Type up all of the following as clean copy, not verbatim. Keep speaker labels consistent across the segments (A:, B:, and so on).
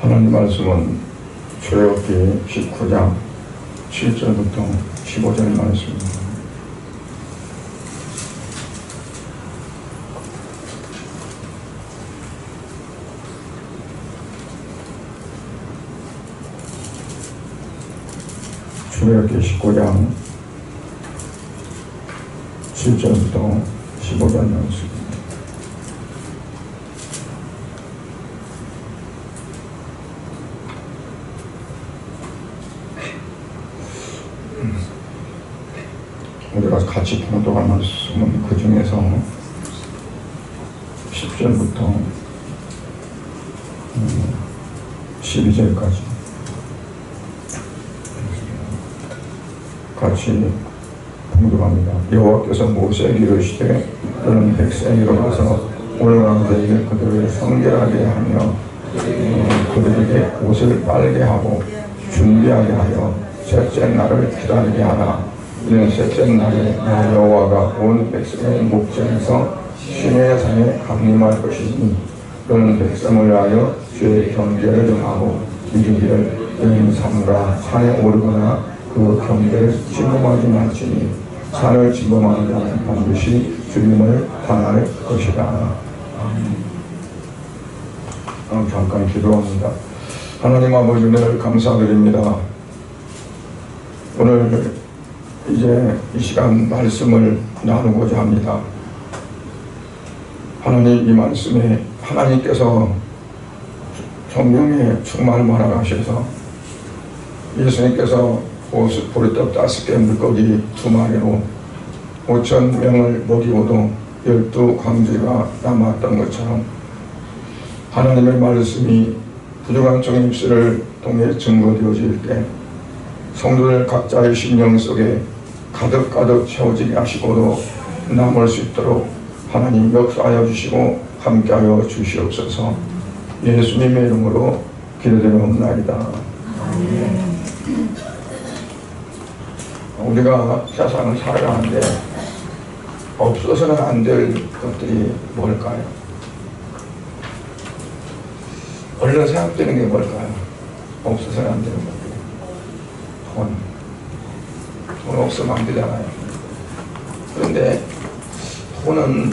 A: 하나님 말씀은 출애굽기 19장 7절부터 15절 말씀입니다. 출애굽기 19장 7절부터 15절 말씀입니다. 우리가 같이 봉독할 말씀은 그 중에서 10절부터 12절까지 같이 봉독합니다. 여호와께서 모세에게 이르시되 너는 백성이 일어나서 올라가되 그들을 성결하게 하며 그들에게 옷을 빨게 하고 준비하게 하여 셋째 날을 기다리게 하라. 이는 셋째 날에 나 여호와가 온 백성의 목전에서 시내의 산에 강림할 것이니 너는 백성을 위하여 주의 경계를 정하고 이르기를 너희는 삼가 산에 오르거나 그 경계를 침범하지 말지니 산을 침범하는 자는 반드시 죽임을 당할 것이다. 잠깐 기도합니다. 하나님 아버지 늘 감사드립니다. 오늘 이제 이 시간 말씀을 나누고자 합니다. 하나님 이 말씀에 하나님께서 성령의 충만을 하셔서 예수님께서 보리떡 5개 물고기 2마리로 5,000명을 먹이고도 12광주가 남았던 것처럼 하나님의 말씀이 부족한 종의 입술을 통해 증거되어질 때 성도들 각자의 심령 속에 가득가득 채워지게 하시고도 남을 수 있도록 하나님 역사하여 주시고 함께하여 주시옵소서. 예수님의 이름으로 기도드리옵나이다. 우리가 세상을 살아가는데 없어서는 안 될 것들이 뭘까요? 얼른 생각되는 게 뭘까요? 없어서는 안 되는 것들. 돈 없으면 안 되잖아요. 그런데 돈은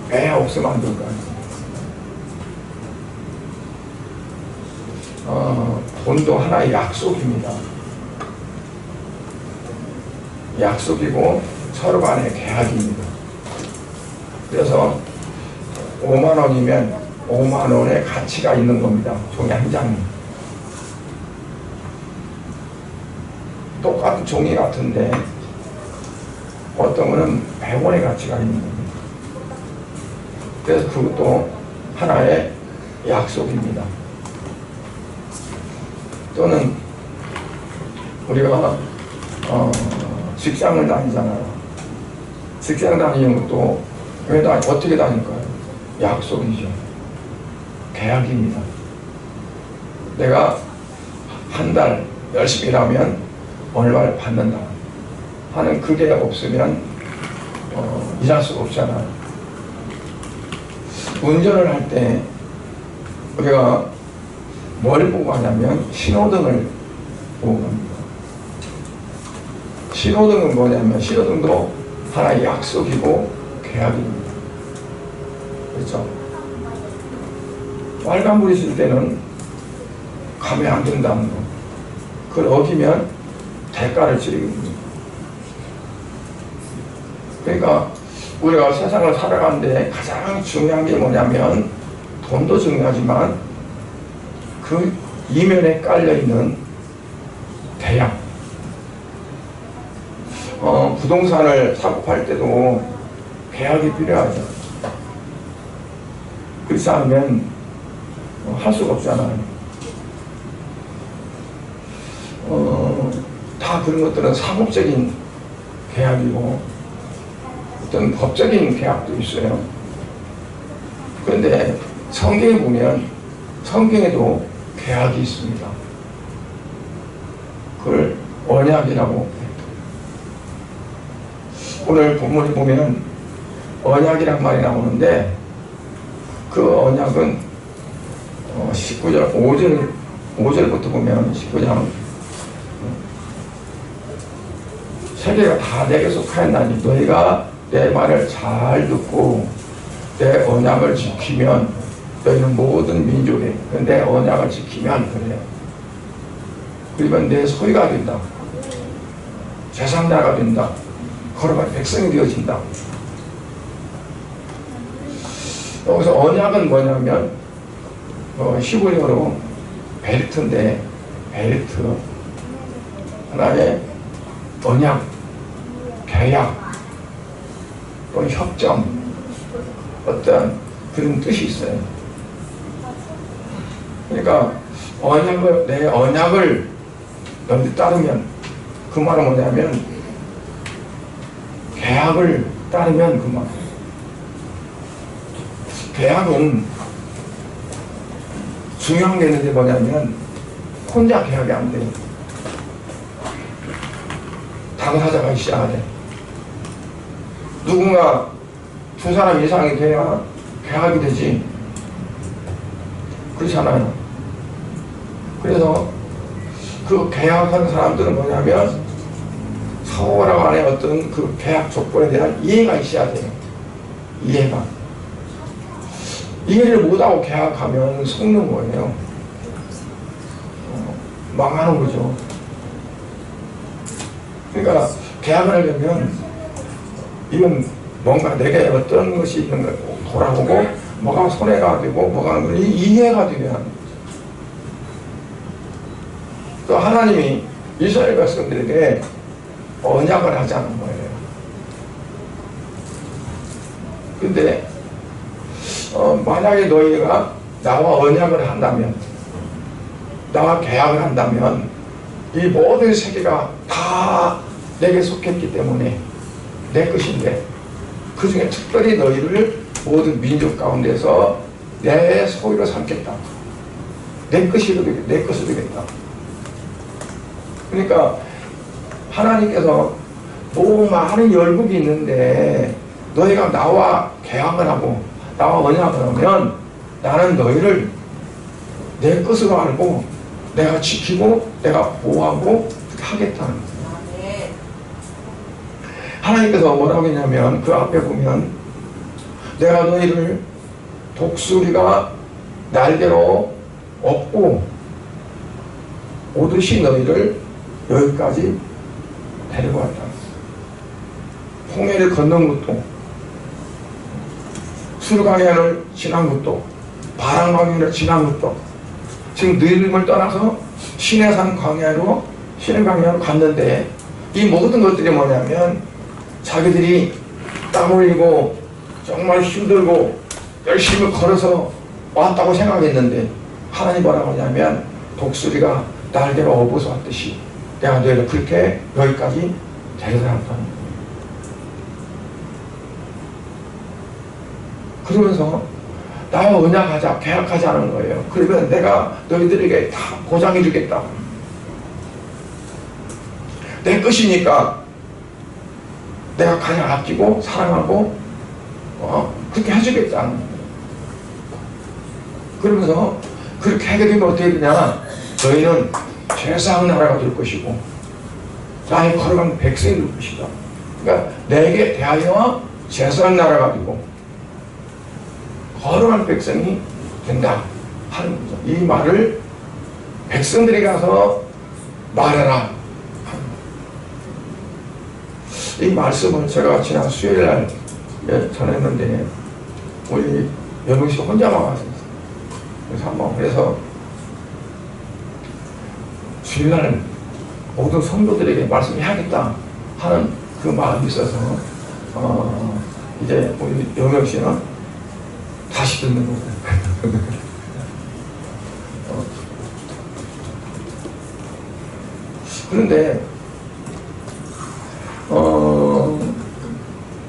A: 왜 없으면 안 될까요? 돈도 하나의 약속입니다. 약속이고 서로 간의 계약입니다. 그래서 5만 원이면 5만 원의 가치가 있는 겁니다. 종이 한 장이. 똑같은 종이 같은데 어떤 거는 100원의 가치가 있는 겁니다. 그래서 그것도 하나의 약속입니다. 또는 우리가 직장을 다니잖아요. 직장 다니는 것도 어떻게 다닐까요? 약속이죠. 계약입니다. 내가 한 달 열심히 일하면 얼마를 받는다 하는 그게 없으면 일할 수가 없잖아요. 운전을 할 때 우리가 뭘 보고 하냐면 신호등을 보고 갑니다. 신호등은 뭐냐면 신호등도 하나의 약속이고 계약입니다. 그렇죠? 빨간불이 있을 때는 가면 안 된다는 거. 그걸 어기면 대가를 치르게 됩니다. 그러니까 우리가 세상을 살아가는데 가장 중요한 게 뭐냐면 돈도 중요하지만 그 이면에 깔려있는 대약. 부동산을 사고 팔 때도 계약이 필요하죠. 그렇지 않으면 할 수가 없잖아요. 다 그런 것들은 상업적인 계약이고 어떤 법적인 계약도 있어요. 그런데 성경에 보면 성경에도 계약이 있습니다. 그걸 언약이라고 해요. 오늘 본문에 보면 언약이란 말이 나오는데 그 언약은 19절 5절부터 보면 19장 세계가 다 내게 속하였나니 너희가 내 말을 잘 듣고 내 언약을 지키면 너희는 모든 민족에 내 언약을 지키면 그래요. 그러면 내 소유가 된다. 제상자가 된다. 거룩한 백성이 되어진다. 여기서 언약은 뭐냐면 히브리어로 벨트인데 벨트 하나의 언약, 계약 또는 협정 어떤 그런 뜻이 있어요. 그러니까 내 언약을 너희 따르면 그 말은 뭐냐면 계약을 따르면 그 말. 계약은 중요한 게 있는데 뭐냐면 혼자 계약이 안 돼요. 당사자가 있어야 돼. 누군가 두 사람 이상이 돼야 계약이 되지. 그렇잖아요. 그래서 그 계약하는 사람들은 뭐냐면 서로 간의 어떤 그 계약 조건에 대한 이해가 있어야 돼요. 이해가. 이해를 못하고 계약하면 속는 거예요. 망하는 거죠. 그러니까 계약을 하려면 이건 뭔가 내게 어떤 것이 있는 거 돌아보고 뭐가 손해가 되고 뭐가 이해가 되게 하는. 또 하나님이 이스라엘 백성들에게 언약을 하자는 거예요. 근데 만약에 너희가 나와 언약을 한다면, 나와 계약을 한다면 이 모든 세계가 다 내게 속했기 때문에 내 것인데 그 중에 특별히 너희를 모든 민족 가운데서 내 소유로 삼겠다. 내 것이 되겠다. 그러니까 하나님께서 너무 많은 열국이 있는데 너희가 나와 계약을 하고 나와 언약을 하면 나는 너희를 내 것으로 알고 내가 지키고 내가 보호하고 하겠다는 거예요. 하나님께서 뭐라고 했냐면 그 앞에 보면 내가 너희를 독수리가 날개로 업고 오듯이 너희를 여기까지 데리고 왔다. 홍해를 건넌 것도 술강연을 지난 것도 바람강연을 지난 것도 지금 느림을 떠나서 시내산 광야로 갔는데 이 모든 것들이 뭐냐면 자기들이 땀 흘리고 정말 힘들고 열심히 걸어서 왔다고 생각했는데 하나님 뭐라고 하냐면 독수리가 날개로 업어서 왔듯이 내가 너희를 그렇게 여기까지 데려다 놨다는 거예요. 그러면서 나와 언약하자, 계약하자는 거예요. 그러면 내가 너희들에게 다 보장해 주겠다. 내 것이니까 내가 가장 아끼고 사랑하고 그렇게 해주겠다는 거예요. 그러면서 그렇게 하게 되면 어떻게 되냐, 너희는 최상의 나라가 될 것이고 나의 거룩한 백성이 될 것이다. 그러니까 내게 대하여 최상의 나라가 되고 거룩한 백성이 된다 하는 거죠. 이 말을 백성들이 가서 말해라. 이 말씀을 제가 지난 수요일날 전했는데 우리 여명씨 혼자만 왔어요. 그래서 주일날 모든 성도들에게 말씀해야겠다 하는 그 마음이 있어서 이제 우리 여명씨는 다시 듣는 거예요. 그런데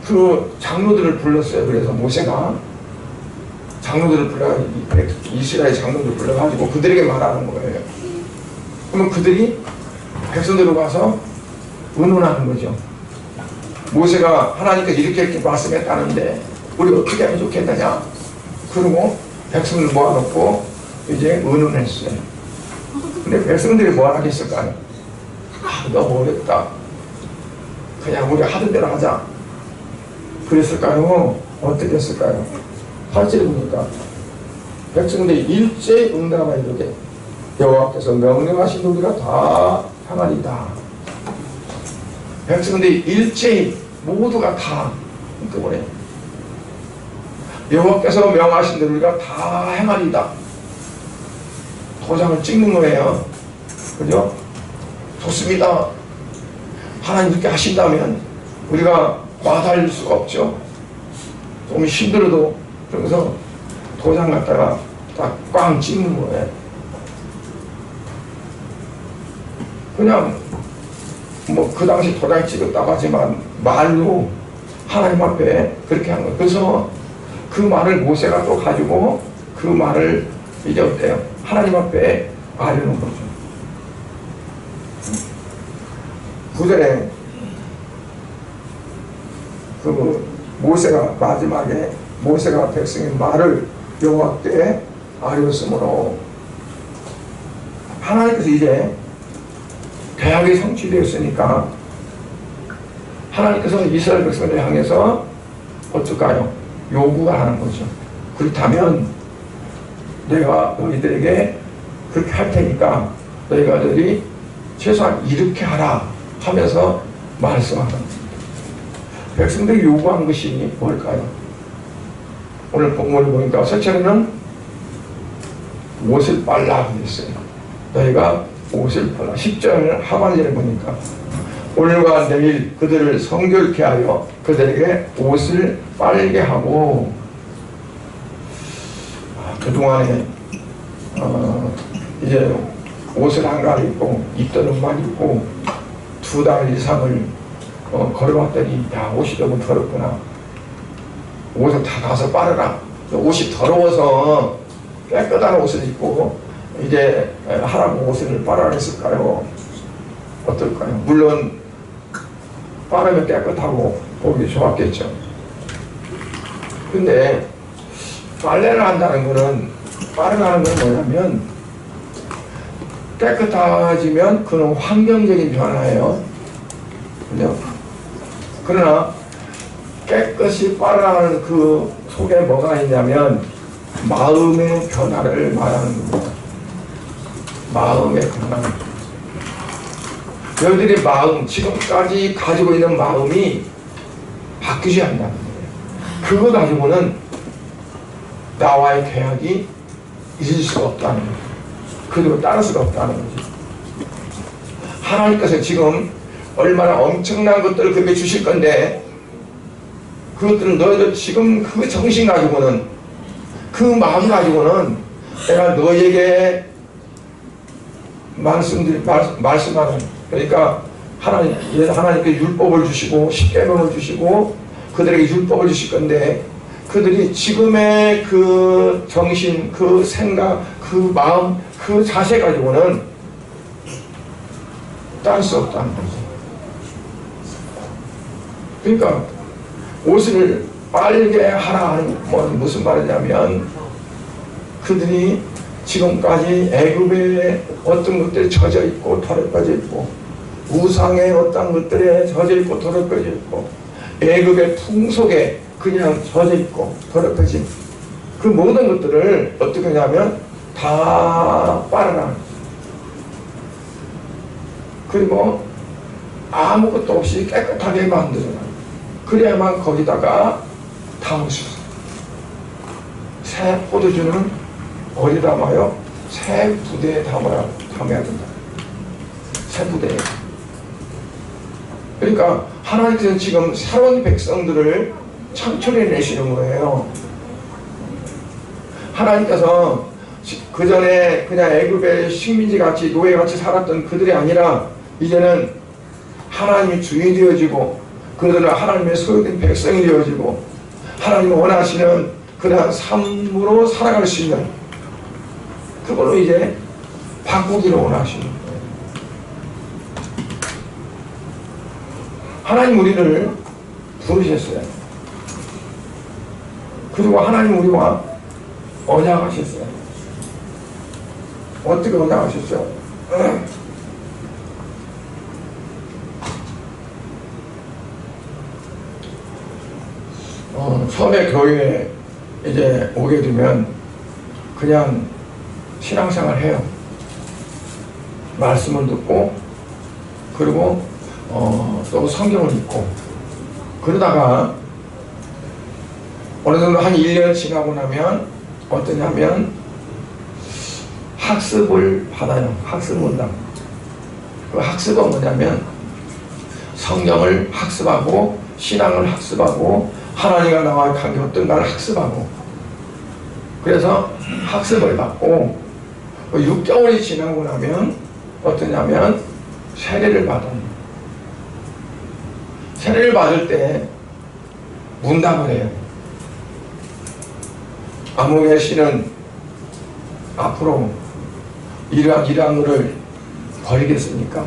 A: 그 장로들을 불렀어요. 그래서 모세가 장로들을 이스라엘 장로들을 불러가지고 그들에게 말하는 거예요. 그러면 그들이 백성들로 가서 의논하는 거죠. 모세가 하나님께서 이렇게 말씀했다는데 우리 어떻게 하면 좋겠느냐. 그리고 백성을 모아놓고 이제 의논했어요. 근데 백성들이 뭐 하겠을까요? 너무 어렵다. 그냥 우리 하던 대로 하자. 그랬을까요? 어떻게 했을까요? 8절에 보니까 백성들이 일제히 응답하여 이르되 여호와께서 명령하신 우리가 다 행하리이다. 백성들이 일제히 모두가 다 그래. 여호와께서 명하신 대로 우리가 다 행하리이다. 도장을 찍는 거예요. 그죠? 좋습니다. 하나님 이렇게 하신다면 우리가 마다할 수가 없죠. 좀 힘들어도 그래서 도장 갖다가 딱 꽝 찍는 거예요. 그냥 뭐 그 당시 도장 찍었다고 하지만 말로 하나님 앞에 그렇게 한 거예요. 그래서 그 말을 모세가 또 가지고 그 말을 이제 어때요? 하나님 앞에 말해놓은 거죠. 9절에 그 모세가 마지막에 모세가 백성의 말을 여호와께 아뢰었으므로 하나님께서 이제 대학이 성취되었으니까 하나님께서 이스라엘 백성을 향해서 어떨까요? 요구가 하는 거죠. 그렇다면 내가 너희들에게 그렇게 할 테니까 너희들이 최소한 이렇게 하라 하면서 말씀하는 겁니다. 백성들이 요구한 것이 뭘까요? 오늘 본문을 보니까 첫째는 옷을 빨라 그랬어요. 너희가 옷을 빨라. 10절 하반절에 보니까 오늘과 내일 그들을 성결케 하여 그들에게 옷을 빨게 하고 그동안에 이제 옷을 안 갈아입고 입던 옷만 입고 2달 이상을 걸어왔더니 야 옷이 너무 더럽구나. 옷을 다 가서 빨아라. 옷이 더러워서 깨끗한 옷을 입고 이제 하라고 옷을 빨아라 했을까요? 어떨까요? 물론 빠르면 깨끗하고 보기 좋았겠죠. 근데 빨래를 한다는 거는 빠르다는 건 뭐냐면 깨끗해지면 그는 환경적인 변화예요. 그죠? 그러나 깨끗이 빨아가는 그 속에 뭐가 있냐면 마음의 변화를 말하는 겁니다. 마음의 변화. 너희들의 마음, 지금까지 가지고 있는 마음이 바뀌지 않는다는 거예요. 그거 가지고는 나와의 계약이 있을 수가 없다는 거예요. 그대로 따를 수가 없다는 거죠. 하나님께서 지금 얼마나 엄청난 것들을 그렇게 주실 건데 그것들은 너희들 지금 그 정신 가지고는 그 마음 가지고는 내가 너희에게 말씀하는 그러니까 하나님께 율법을 주시고 십계명을 주시고 그들에게 율법을 주실 건데 그들이 지금의 그 정신, 그 생각, 그 마음, 그 자세 가지고는 딸 수 없다는 거죠. 그러니까 옷을 빨게 하라 하는 건 무슨 말이냐면 그들이 지금까지 애굽의 어떤 것들에 젖어 있고 더럽혀져 있고 우상의 어떤 것들에 젖어 있고 더럽혀져 있고 애굽의 풍속에 그냥 젖어 있고 더럽혀진 그 모든 것들을 어떻게 하냐면 다 빨아라. 그리고 아무것도 없이 깨끗하게 만들어라. 그래야만 거기다가 담을 수 있어요. 새 포도주는 어디 담아요? 새 부대에 담아야 된다. 새 부대에. 그러니까 하나님께서는 지금 새로운 백성들을 창출해내시는 거예요. 하나님께서 그 전에 그냥 애굽의 식민지같이 노예같이 살았던 그들이 아니라 이제는 하나님이 주인이 되어지고 그들은 하나님의 소유된 백성이 되어지고 하나님이 원하시는 그러한 삶으로 살아갈 수 있는 그걸로 이제 바꾸기를 원하시는 거예요. 하나님 우리를 부르셨어요. 그리고 하나님 우리와 언약하셨어요. 어떻게 언약하셨죠? 처음에 교회에 이제 오게 되면 그냥 신앙생활 해요. 말씀을 듣고, 그리고 또 성경을 읽고, 그러다가 어느 정도 한 1년 지나고 나면 어떠냐면 학습을 받아요. 학습 문답. 그 학습은 뭐냐면 성경을 학습하고, 신앙을 학습하고, 하나님과 나와의 관계 어떤가를 학습하고, 그래서 학습을 받고 6개월이 지나고 나면 어떠냐면 세례를 받아요. 세례를 받을 때 문답을 해요. 암흑의 신은 앞으로 이러한 것을 버리겠습니까?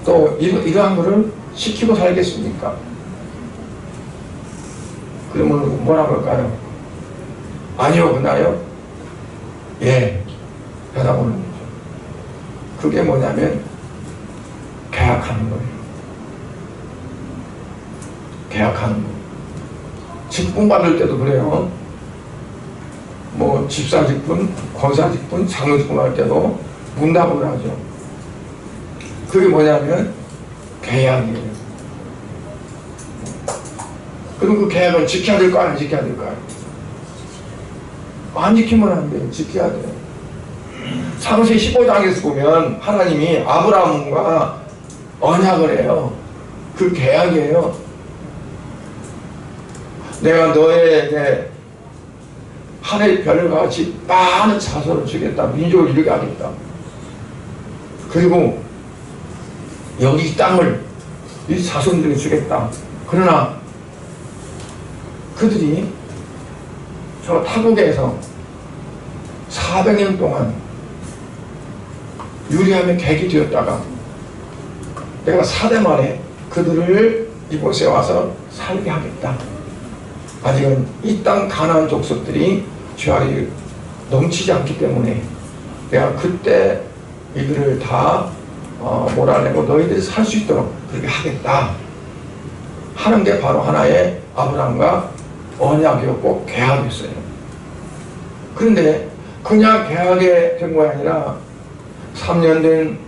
A: 또 이러한 것을 시키고 살겠습니까? 그러면 뭐라고 할까요? 아니요, 그나요? 예, 대답하는 거죠. 그게 뭐냐면 계약하는 거예요. 계약하는 거. 직분 받을 때도 그래요. 뭐 집사 직분, 권사 직분, 장로 직분 할 때도 문답을 하죠. 그게 뭐냐면 계약이에요. 그럼 그 계약을 지켜야 될까요? 안 지켜야 될까요? 안 지키면 안 돼요. 지켜야 돼요. 창세기 15장에서 보면 하나님이 아브라함과 언약을 해요. 그 계약이에요. 내가 너에게 하늘의 별과 같이 많은 자손을 주겠다. 민족을 이루게 하겠다. 그리고 여기 이 땅을 이 자손들에게 주겠다. 그러나 그들이 저 타국에서 400년 동안 유리함의 객이 되었다가 내가 4대 만에 그들을 이곳에 와서 살게 하겠다. 아직은 이 땅 가나안 족속들이 죄악이 넘치지 않기 때문에 내가 그때 이들을 다 몰아내고 너희들이 살 수 있도록 그렇게 하겠다 하는 게 바로 하나의 아브라함과 언약이었고 계약이었어요. 그런데 그냥 계약이 된 거 아니라 3년 된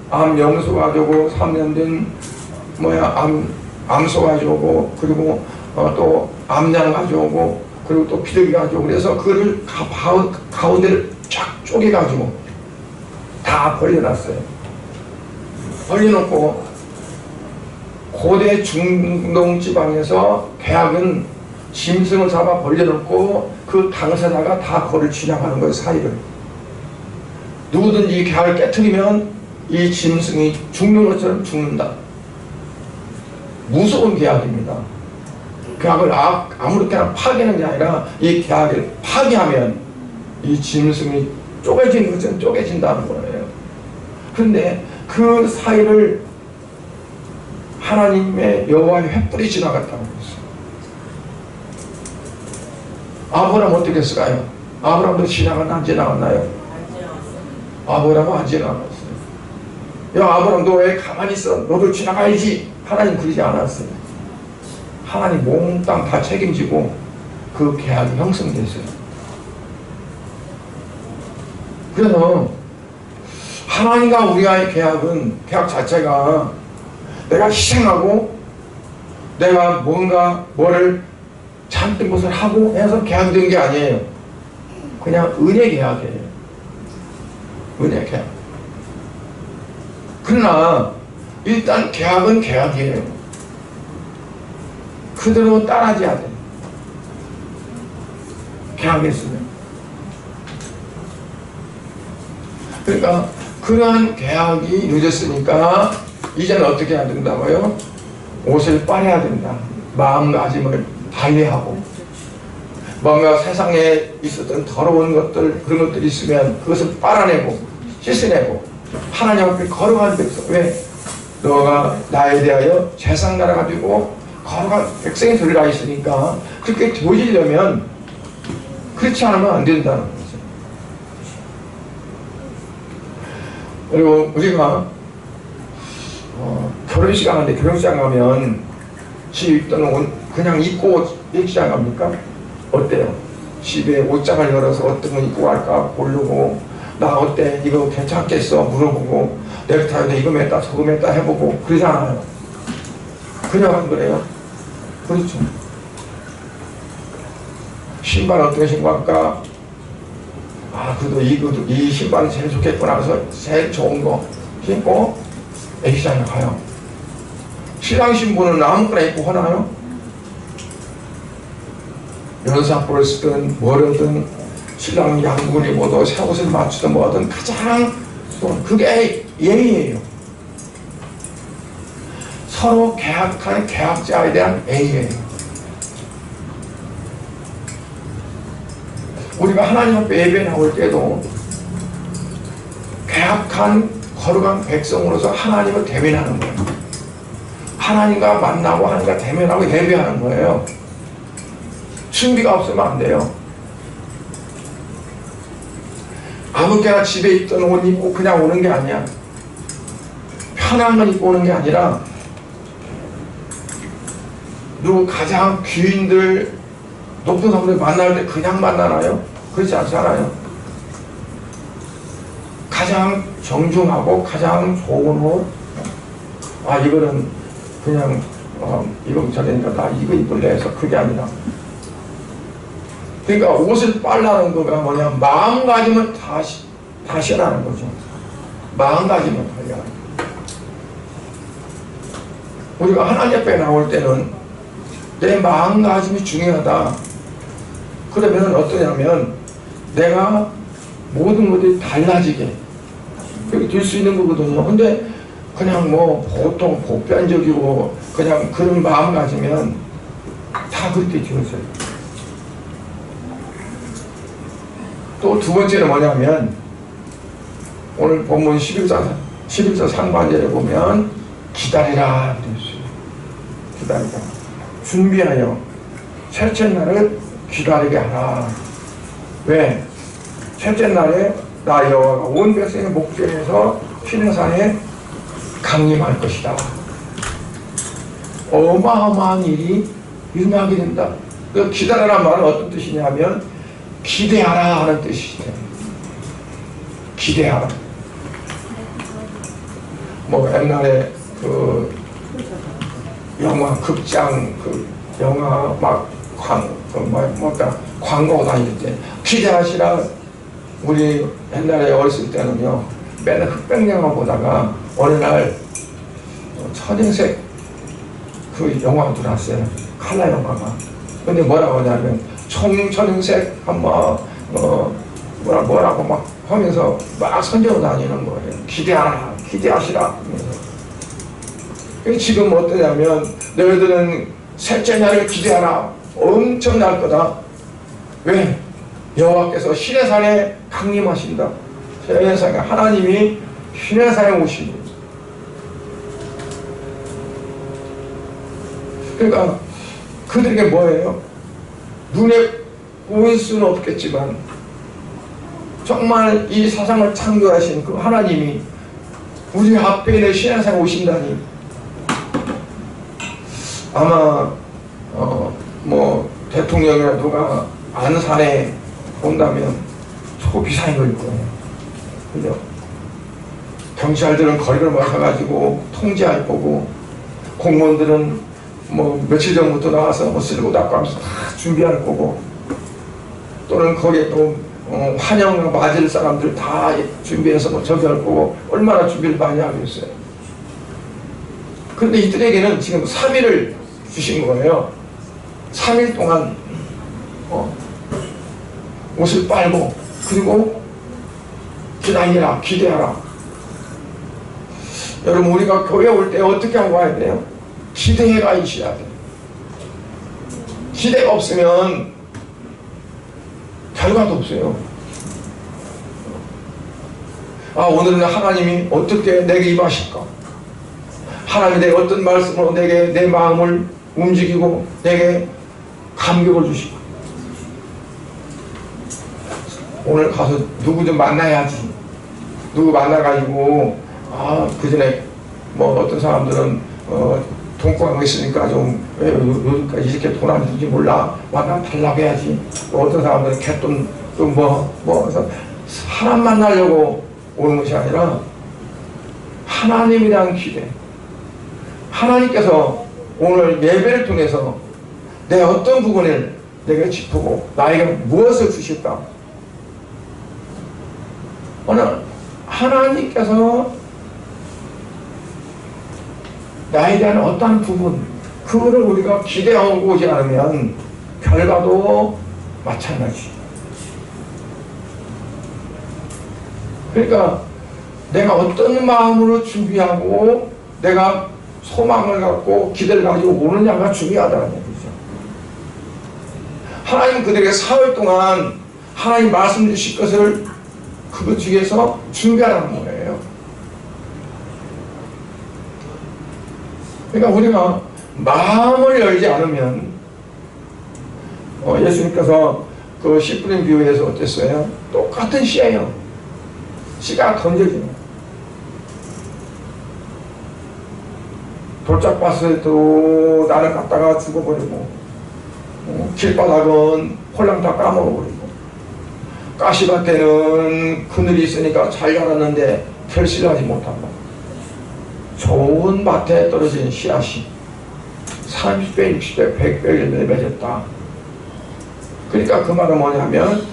A: 암 염소 가지고 3년 된 암소 가지고 그리고 또 암양 가져오고 그리고 또 비둘기 가져오고 그래서 그를 가운데를 쫙 쪼개가지고 다 벌려놨어요. 벌려놓고 고대 중동 지방에서 계약은 짐승을 잡아 벌려놓고 그 당사자가 다 거를 지나가는 거예요. 사이를. 누구든지 이 계약을 깨트리면 이 짐승이 죽는 것처럼 죽는다. 무서운 계약입니다. 계약을 아무렇게나 파괴하는 게 아니라 이 계약을 파괴하면 이 짐승이 쪼개지는 것처럼 쪼개진다는 거예요. 그런데 그 사이를 하나님의 여호와의 횃불이 지나갔다고 했어요. 아브라함 어떻게 했을까요? 아브라함도 지나갔나 안 지나갔나요? 아브라함은 안 지나갔어요. 야 아브라함 너 왜 가만히 있어? 너도 지나가야지. 하나님 그러지 않았어요. 하나님 몽땅 다 책임지고 그 계약이 형성됐어요. 그래서 하나님과 우리와의 계약은 계약 자체가 내가 희생하고 내가 뭔가 뭐를 잔뜩 것을 하고 해서 계약된 게 아니에요. 그냥 은혜 계약이에요. 은혜 계약. 그러나 일단 계약은 계약이에요. 그대로 따라줘야 돼. 계약했으면. 그러니까 그러한 계약이 늦었으니까 이제는 어떻게 해야 된다고요? 옷을 빨아야 된다. 마음가짐을 달리하고 뭔가 세상에 있었던 더러운 것들 그런 것들이 있으면 그것을 빨아내고 씻어내고 하나님 앞에 거룩한 백성. 왜? 너가 나에 대하여 제상나라 가지고 거룩한 백성이 들어가 있으니까 그렇게 되어지려면 그렇지 않으면 안 된다는 거죠. 그리고 우리가 결혼식 하는데 결혼식 가면 집에 입던 옷 그냥 입고 예식장 갑니까? 어때요? 집에 옷장을 열어서 어떤 거 입고 갈까 고르고, 나 어때? 이거 괜찮겠어? 물어보고, 넥타이도 이거 맸다 저거 맸다 해보고 그러잖아요. 그냥 안 그래요? 그렇죠. 신발 어떤 신발일까? 그래도 이 신발이 제일 좋겠구나 해서 제일 좋은 거 신고 애기장에 가요. 신랑 신부는 아무거나 입고 하나요? 연사포를 쓰든 뭐든 신랑 양복을 입어도 새 옷을 맞추든 뭐든 가장 그게 예의예요. 서로 계약하는 계약자에 대한 예의예요. 우리가 하나님 앞에 예배 나올 때도 계약한 거룩한 백성으로서 하나님을 대면하는 거예요. 하나님과 만나고 하나님과 대면하고 예배하는 거예요. 준비가 없으면 안 돼요. 아무렇게나 집에 있던 옷 입고 그냥 오는 게 아니야. 편한 걸 입고 오는 게 아니라, 누구 가장 귀인들 높은 사람들 만날 때 그냥 만나나요? 그렇지 않잖아요. 가장 정중하고 가장 좋은 옷, 이거는 그냥 이거 저러니까 나 이거 입을래 해서 그게 아니라, 그러니까 옷을 빨라는 거가 뭐냐, 마음가짐을 다시 하라는 거죠. 마음가짐을 달리 하는 거예요. 우리가 하나님 앞에 나올 때는 내 마음가짐이 중요하다. 그러면 어떠냐면 내가 모든 것들이 달라지게 그렇게 될 수 있는 거거든요. 근데 그냥 뭐 보통 보편적이고 그냥 그런 마음 가지면 다 그렇게 되어져요. 또 두 번째는 뭐냐면, 오늘 본문 11절 상반절에 보면 기다리라 그랬어요. 기다리라. 준비하여 셋째 날을 기다리게 하라. 왜? 셋째 날에 나 여호와가 온 백성의 목전에서 시내산에 강림할 것이다. 어마어마한 일이 일어나게 된다. 그 기다리라는 말은 어떤 뜻이냐면 기대하라 하는 뜻이죠. 기대하라. 뭐 옛날에 그 영화 극장 영화 막 광고 다닐 때 기대하시라. 우리 옛날에 어렸을 때는요 맨날 흑백 영화 보다가 어느 날 천연색 그 영화가 들어왔어요. 칼라 영화가. 근데 뭐라고 하냐면 천연색 뭐라고 막 하면서 막 선전을 다니는 거예요. 기대하라, 기대하시라. 지금 어떠냐면 너희들은 셋째 날을 기대하라. 엄청 날 거다. 왜? 여호와께서 시내산에 강림하신다. 시내산에 하나님이 시내산에 오시니. 그러니까 그들에게 뭐예요? 눈에 보일 수는 없겠지만 정말 이 세상을 창조하신 그 하나님이 우리 앞에 있는 시내산에 오신다니. 아마 뭐 대통령이나 누가 안산에 온다면 초비상인 걸 거예요. 그죠? 경찰들은 거리를 막아가지고 통제할 거고, 공무원들은 뭐 며칠 전부터 나와서 뭐 쓸고 닦고 하면서 다 준비할 거고, 또는 거기에 또 환영 맞을 사람들 다 준비해서 뭐 저기 할 거고, 얼마나 준비를 많이 하고 있어요. 그런데 이들에게는 지금 3일을 주신 거예요. 3일 동안 옷을 빨고, 그리고 기다리라, 기대하라. 여러분, 우리가 교회 올 때 어떻게 하고 와야 돼요? 기대가 있어야 돼요. 기대가 없으면 결과도 없어요. 오늘은 하나님이 어떻게 내게 임하실까? 하나님이 내게 어떤 말씀으로 내 마음을 움직이고 내게 감격을 주시고, 오늘 가서 누구 좀 만나야지. 누구 만나가지고 그 전에 뭐 어떤 사람들은 돈구하고 있으니까 좀 왜 요즘까지 이렇게 돈 안 주는지 몰라, 만나 달라고 해야지. 또 어떤 사람들은 갯돈 또 뭐 해서 사람 만나려고 오는 것이 아니라 하나님에 대한 기대, 하나님께서 오늘 예배를 통해서 내 어떤 부분을 내가 짚고 나에게 무엇을 주실까. 오늘 하나님께서 나에 대한 어떠한 부분, 그거를 우리가 기대하고 오지 않으면 결과도 마찬가지. 그러니까 내가 어떤 마음으로 준비하고 내가 소망을 갖고 기대를 가지고 오느냐가 중요하다는 얘기죠. 하나님 그들에게 사흘 동안 하나님 말씀 주실 것을 그것 중에서 준비하라는 거예요. 그러니까 우리가 마음을 열지 않으면 예수님께서 그 씨 뿌린 비유에서 어땠어요? 똑같은 씨예요. 씨가 던져지는 돌짝밭에도 나를 갖다가 죽어버리고 길바닥은 홀랑 다 까먹어버리고 가시밭에는 그늘이 있으니까 잘 자랐는데 결실하지 못한다. 좋은 밭에 떨어진 씨앗이 30배, 60배, 100배를 맺었다. 그러니까 그 말은 뭐냐면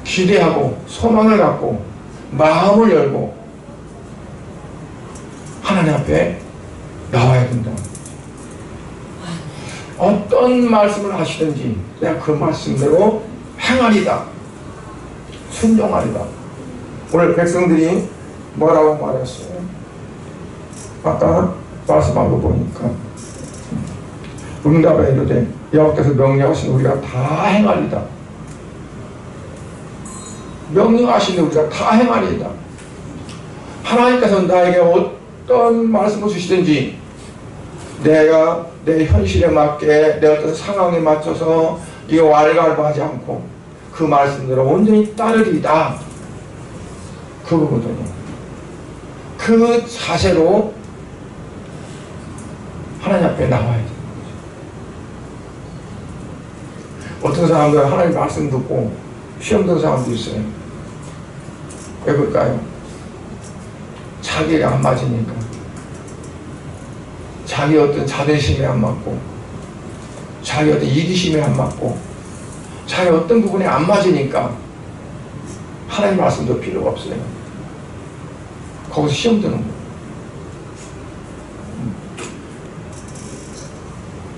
A: 기대하고 소망을 갖고 마음을 열고 하나님 앞에 나와야 된다. 어떤 말씀을 하시든지 내가 그 말씀대로 행하리다, 순종하리다. 오늘 백성들이 뭐라고 말했어요? 아까 말씀한 거 보니까 응답에 이르되 여호와께서 명령하신 우리가 다 행하리다. 명령하신 우리가 다 행하리다. 하나님께서 나에게 어떤 말씀을 주시든지 내가 내 현실에 맞게 내 어떤 상황에 맞춰서 이거 왈가왈부하지 않고 그 말씀대로 온전히 따르리다. 그거거든요. 그 자세로 하나님 앞에 나와야 돼요. 어떤 사람들은 하나님 말씀 듣고 시험 든 사람도 있어요. 왜 그럴까요? 자기가 안 맞으니까. 자기 어떤 자존심에 안 맞고, 자기 어떤 이기심에 안 맞고, 자기 어떤 부분에 안 맞으니까 하나님 말씀도 필요가 없어요. 거기서 시험 드는 거예요.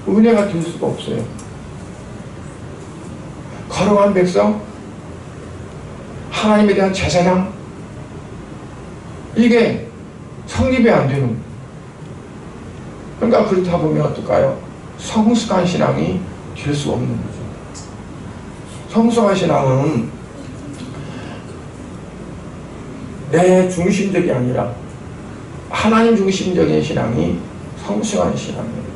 A: 은혜가 될 수가 없어요. 거룩한 백성, 하나님에 대한 제사장, 이게 성립이 안 되는 거예요. 그러니까 그렇다 보면 어떨까요? 성숙한 신앙이 될 수 없는 거죠. 성숙한 신앙은 내 중심적이 아니라 하나님 중심적인 신앙이 성숙한 신앙이에요.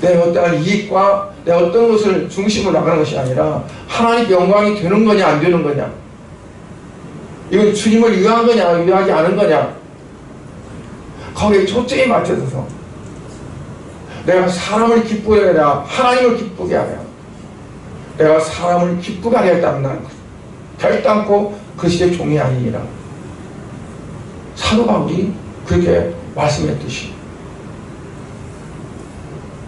A: 내 어떠한 이익과 내 어떤 것을 중심으로 나가는 것이 아니라 하나님 영광이 되는 거냐 안 되는 거냐, 이건 주님을 위한 거냐 위하지 않은 거냐, 거기에 초점이 맞춰져서 내가 사람을 기쁘게 하냐 하나님을 기쁘게 하냐, 내가 사람을 기쁘게 하겠다면 나는 결단코 그 시대 종이 아니니라. 사도 바울이 그렇게 말씀했듯이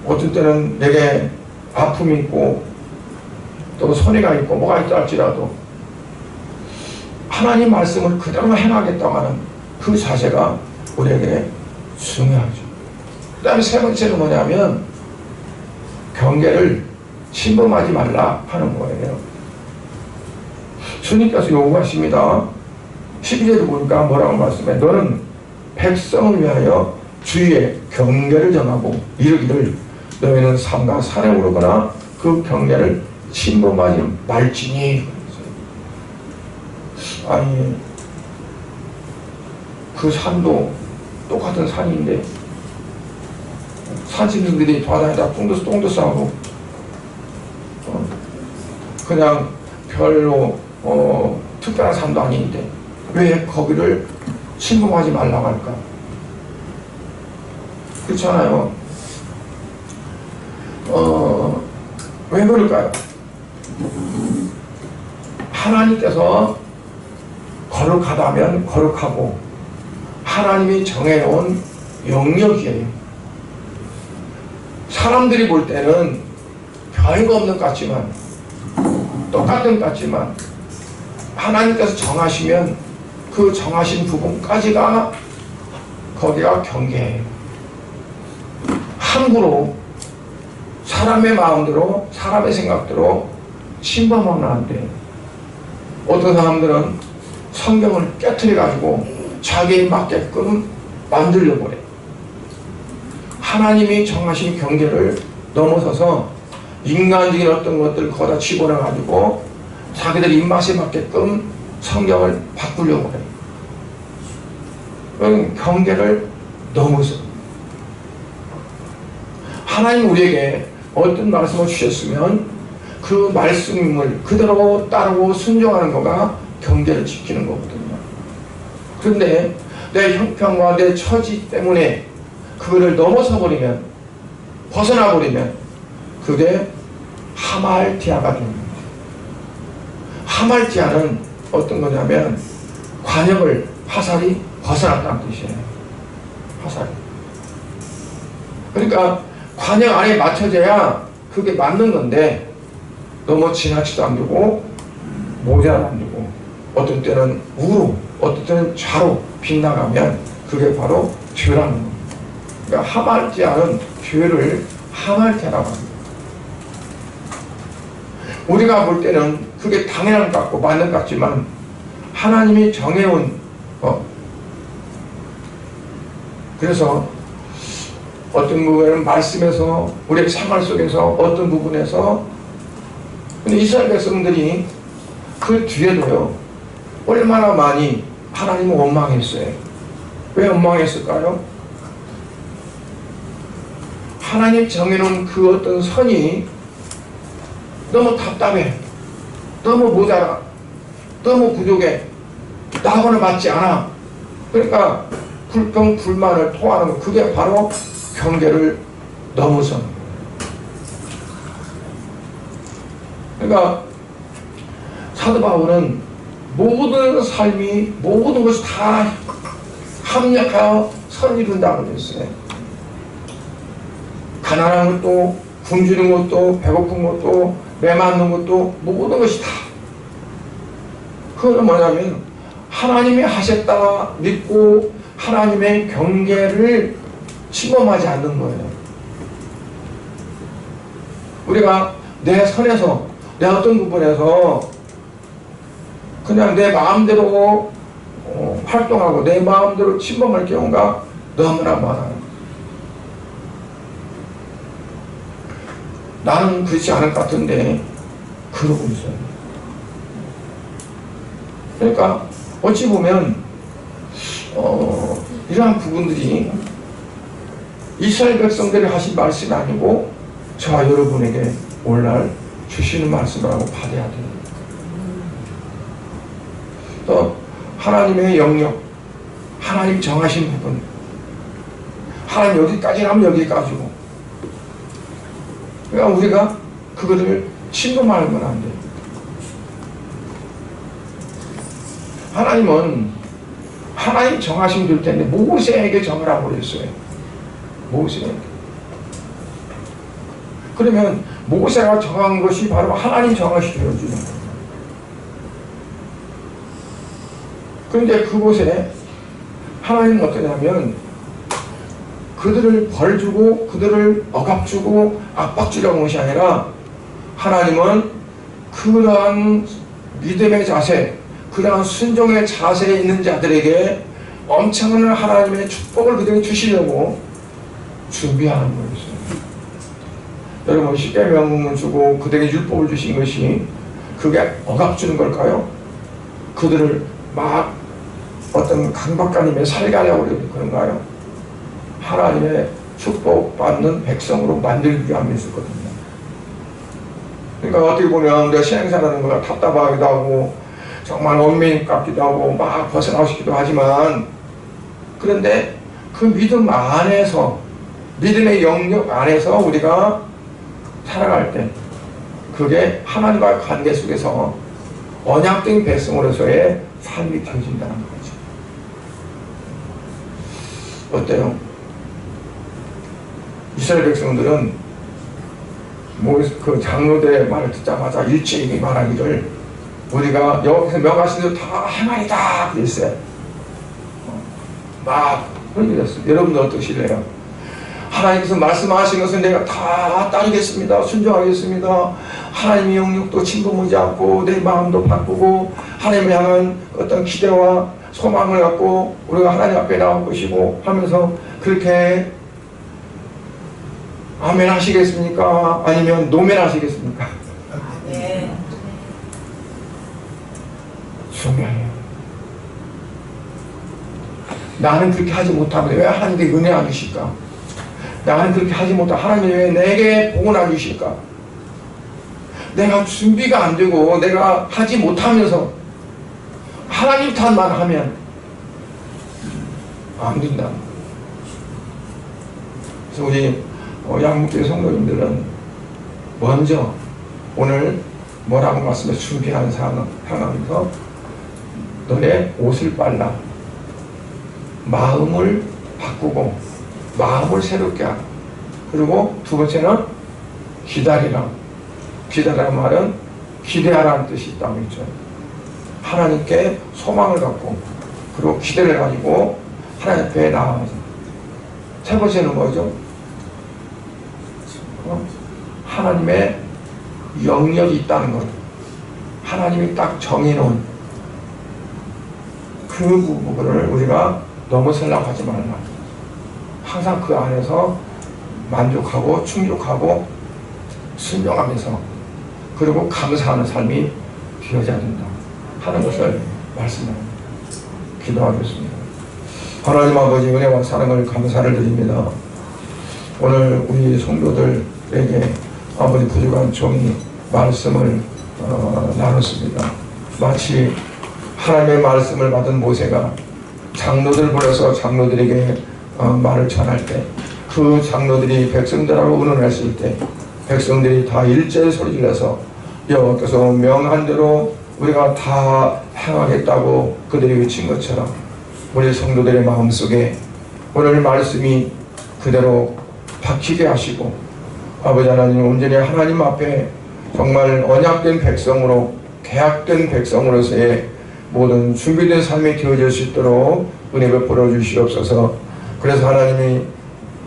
A: 어떤 때는 내게 아픔이 있고 또 손해가 있고 뭐가 있다 할지라도 하나님 말씀을 그대로 행하겠다고 하는 그 자세가 우리에게 중요하죠. 그 다음에 세 번째는 뭐냐면 경계를 침범하지 말라 하는 거예요. 주님께서 요구하십니다. 12절을 보니까 뭐라고 말씀해? 너는 백성을 위하여 주의 경계를 정하고 이르기를 너희는 산과 산에 오르거나 그 경계를 침범하지 말지니. 아니 그 산도 똑같은 산인데 산신들이 돌아다니다 똥도 싸고 그냥 별로 특별한 산도 아닌데 왜 거기를 침범하지 말라고 할까? 그렇잖아요. 왜 그럴까요? 하나님께서 거룩하다면 거룩하고 하나님이 정해놓은 영역이에요. 사람들이 볼 때는 별거 없는 것 같지만, 똑같은 것 같지만, 하나님께서 정하시면 그 정하신 부분까지가 거기가 경계예요. 함부로 사람의 마음대로, 사람의 생각대로 침범하면 안 돼요. 어떤 사람들은 성경을 깨트려가지고 자기에 맞게끔 만들려고 그래요. 하나님이 정하신 경계를 넘어서서 인간적인 어떤 것들을 거기다 집어넣어가지고 자기들 입맛에 맞게끔 성경을 바꾸려고 해요. 그럼 경계를 넘어서 하나님 우리에게 어떤 말씀을 주셨으면 그 말씀을 그대로 따르고 순종하는 거가 경계를 지키는 거거든요. 그런데 내 형편과 내 처지 때문에 그거를 넘어서 버리면, 벗어나 버리면 그게 하말디아가 되는 거죠. 하말디아는 어떤 거냐면 관역을 화살이 벗어났다는 뜻이에요. 화살이. 그러니까 관역 안에 맞춰져야 그게 맞는 건데 너무 지나치도 안 되고 모자도 안 되고 어떤 때는 우로 어떤 때는 좌로 빗나가면 그게 바로 죄라는 겁니다. 그러니까 하말디아는 죄를 하말디아라고 합니다. 우리가 볼 때는 그게 당연한 것 같고 맞는 것 같지만 하나님이 정해온 그래서 어떤 부분에는 말씀에서 우리의 생활 속에서 어떤 부분에서 근데 이스라엘 백성들이 그 뒤에도요 얼마나 많이 하나님을 원망했어요. 왜 원망했을까요? 하나님 정해놓은 그 어떤 선이 너무 답답해, 너무 모자라, 너무 부족해, 나하고는 맞지 않아. 그러니까 불평 불만을 토하는 거, 그게 바로 경계를 넘어선 거예요. 그러니까 사도 바울은 모든 삶이 모든 것이 다 합력하여 선을 이룬다고 그랬어요. 가난한 것도 굶주린 것도 배고픈 것도 메맞는 것도 모든 것이 다 그거는 뭐냐면 하나님이 하셨다 믿고 하나님의 경계를 침범하지 않는 거예요. 우리가 내 선에서 내 어떤 부분에서 그냥 내 마음대로 활동하고 내 마음대로 침범할 경우가 너무나 많아요. 나는 그렇지 않을 것 같은데 그러고 있어요. 그러니까 어찌 보면 이러한 부분들이 이스라엘 백성들이 하신 말씀이 아니고 저와 여러분에게 오늘날 주시는 말씀이라고 받아야 돼요. 또 하나님의 영역, 하나님 정하신 부분, 하나님 여기까지라면 여기까지고, 그러니까 우리가 그거를 침범하면 안 돼요. 하나님은 하나님 정하신 줄 텐데 모세에게 정하라고 그랬어요. 모세에게. 그러면 모세가 정한 것이 바로 하나님 정하시는 거죠. 그런데 그곳에 하나님은 어떠냐면 그들을 벌주고 그들을 억압주고 압박주려는 것이 아니라 하나님은 그러한 믿음의 자세, 그러한 순종의 자세에 있는 자들에게 엄청난 하나님의 축복을 그들에게 주시려고 준비하는 거였어요. 여러분 십계명을 주고 그들에게 율법을 주신 것이 그게 억압주는 걸까요? 그들을 막 어떤 강박관님에 살가려고 그런가요? 하나님의 축복받는 백성으로 만들기 위함이었거든요. 그러니까 어떻게 보면 우리가 신앙생활하는 거가 답답하기도 하고 정말 원민 같기도 하고 막 벗어나고 싶기도 하지만, 그런데 그 믿음 안에서, 믿음의 영역 안에서 우리가 살아갈 때 그게 하나님과의 관계 속에서 언약된 백성으로서의 삶이 되어진다는 거죠. 어때요? 이스라엘 백성들은 그 장로들의 말을 듣자마자 일제히 말하기를 우리가 여기서 명하신 대로 다 행하리다 그랬어요. 막 그랬어요. 여러분들 어떠실래요? 하나님께서 말씀하신 것은 내가 다 따르겠습니다. 순종하겠습니다. 하나님의 영역도 침범하지 않고 내 마음도 바꾸고 하나님을 향한 어떤 기대와 소망을 갖고 우리가 하나님 앞에 나올 것이고 하면서 그렇게 아멘 하시겠습니까? 아니면 노멘 하시겠습니까?
B: 네.
A: 중요해요. 나는 그렇게 하지 못하면 왜 하나님께 은혜 안 주실까? 나는 그렇게 하지 못하면 하나님이 왜 내게 복을 안 주실까? 내가 준비가 안 되고 내가 하지 못하면서 하나님 탓만 하면 안 된다. 그래서 우리 양육교회 성도님들은 먼저 오늘 뭐라고 말씀해 준비하는 상황에서 너의 옷을 빨라 마음을 바꾸고 마음을 새롭게 하고, 그리고 두 번째는 기다리라. 기다리라는 말은 기대하라는 뜻이 있다고 했죠. 하나님께 소망을 갖고 그리고 기대를 가지고 하나님 앞에 나아가서. 세 번째는 뭐죠? 하나님의 영역이 있다는 것. 하나님이 딱 정해놓은 그 부분을 우리가 넘어서려고 하지 말라. 항상 그 안에서 만족하고 충족하고 순종하면서 그리고 감사하는 삶이 되어져야 된다 하는 것을 말씀합니다. 기도하겠습니다. 하나님 아버지 은혜와 사랑을 감사를 드립니다. 오늘 우리 성도들에게 아버지 부족한 종이 말씀을 나눴습니다. 마치 하나님의 말씀을 받은 모세가 장로들 불러서 장로들에게 말을 전할 때 그 장로들이 백성들하고 의논했을 때 백성들이 다 일제히 소리질러서 여호와께서 명한 대로 우리가 다 행하겠다고 그들이 외친 것처럼 우리 성도들의 마음속에 오늘 말씀이 그대로 박히게 하시고 아버지 하나님 온전히 하나님 앞에 정말 언약된 백성으로 계약된 백성으로서의 모든 준비된 삶이 되어질 수 있도록 은혜 베풀어 주시옵소서. 그래서 하나님이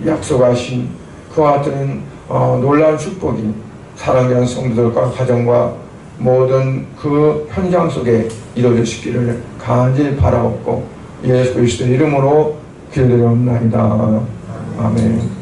A: 약속하신 그와 같은 놀라운 축복이 사랑하는 성도들과 가정과 모든 그 현장 속에 이루어지시기를 간절히 바라옵고 예수 그리스도의 이름으로 기도드리옵나이다. 아멘.